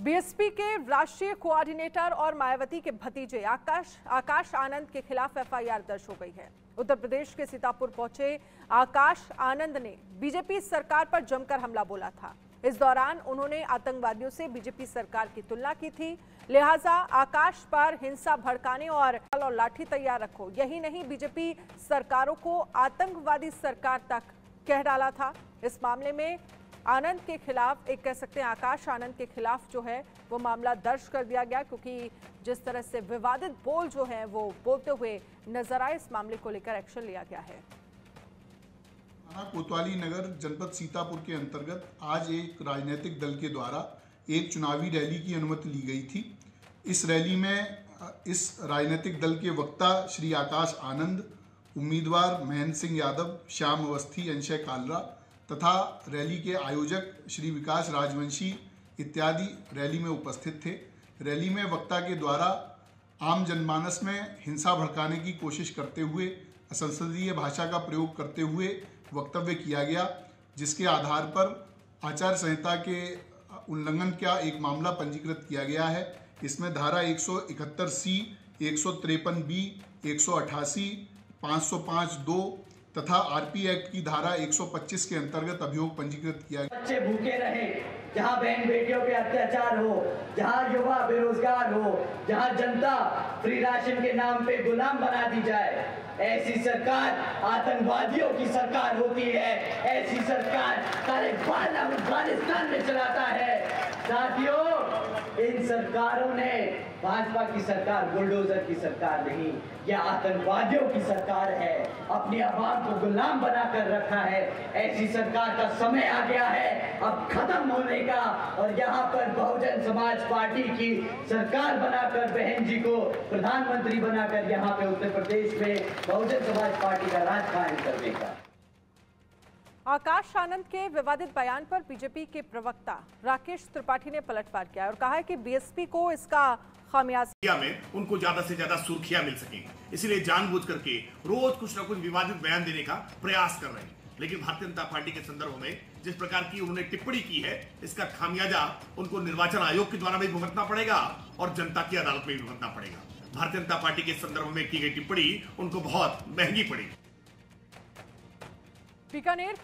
BSP के राष्ट्रीय coordinator और मायावती के भतीजे आकाश आनंद के खिलाफ एफआईआर दर्ज हो गई है। उत्तर प्रदेश के सीतापुर पहुंचे आकाश आनंद ने बीजेपी सरकार पर जमकर हमला बोला था। इस दौरान उन्होंने आतंकवादियों से बीजेपी सरकार की तुलना की थी। लिहाजा आकाश पर हिंसा भड़काने और लाठी तैयार रखो, यही नहीं बीजेपी सरकारों को आतंकवादी सरकार तक कह डाला था। इस मामले में आनंद के खिलाफ, एक कह सकते हैं आकाश आनंद के खिलाफ जो है वो मामला दर्ज कर दिया गया, क्योंकि जिस तरह से विवादित बोल जो है वो बोलते हुए नजर आए, इस मामले को लेकर एक्शन लिया गया है। कोतवाली नगर जनपद सीतापुर के अंतर्गत आज एक राजनीतिक दल के द्वारा एक चुनावी रैली की अनुमति ली गई थी। इस रैली में इस राजनीतिक दल के वक्ता श्री आकाश आनंद, उम्मीदवार महेंद्र सिंह यादव, श्याम अवस्थी, अंशय कालरा तथा रैली के आयोजक श्री विकास राजवंशी इत्यादि रैली में उपस्थित थे। रैली में वक्ता के द्वारा आम जनमानस में हिंसा भड़काने की कोशिश करते हुए असंसदीय भाषा का प्रयोग करते हुए वक्तव्य किया गया, जिसके आधार पर आचार संहिता के उल्लंघन का एक मामला पंजीकृत किया गया है। इसमें धारा 171C, 153B, 188, 505(2) तथा आरपी एक्ट की धारा 125 के अंतर्गत अभियोग पंजीकृत किया गया। बच्चे भूखे रहे, जहां बहन बेटियों पे अत्याचार हो, जहां युवा बेरोजगार हो, जहां जनता फ्री राशन के नाम पे गुलाम बना दी जाए, ऐसी सरकार आतंकवादियों की सरकार होती है। ऐसी सरकार तालिबान अफगानिस्तान में चलाता है। साथियों, इन सरकारों ने, भाजपा की सरकार बुलडोजर की सरकार नहीं, यह आतंकवादियों की सरकार है। अपनी आवाम को गुलाम बनाकर रखा है। ऐसी सरकार का समय आ गया है अब खत्म होने का, और यहाँ पर बहुजन समाज पार्टी की सरकार बनाकर, बहन जी को प्रधानमंत्री बनाकर यहाँ पे उत्तर प्रदेश में बहुजन समाज पार्टी का राज कायम करने का। आकाश आनंद के विवादित बयान पर बीजेपी के प्रवक्ता राकेश त्रिपाठी ने पलटवार किया और कहा है कि बीएसपी को इसका खामियाजा में उनको ज्यादा से ज्यादा सुर्खियां मिल सकें, इसलिए जानबूझ करके रोज कुछ ना कुछ विवादित बयान देने का प्रयास कर रहे हैं। लेकिन भारतीय जनता पार्टी के संदर्भ में जिस प्रकार की उन्होंने टिप्पणी की है, इसका खामियाजा उनको निर्वाचन आयोग के द्वारा भी भुगतना पड़ेगा और जनता की अदालत में भी भुगतना पड़ेगा। भारतीय जनता पार्टी के संदर्भ में की गई टिप्पणी उनको बहुत महंगी पड़ेगी। बीकानेर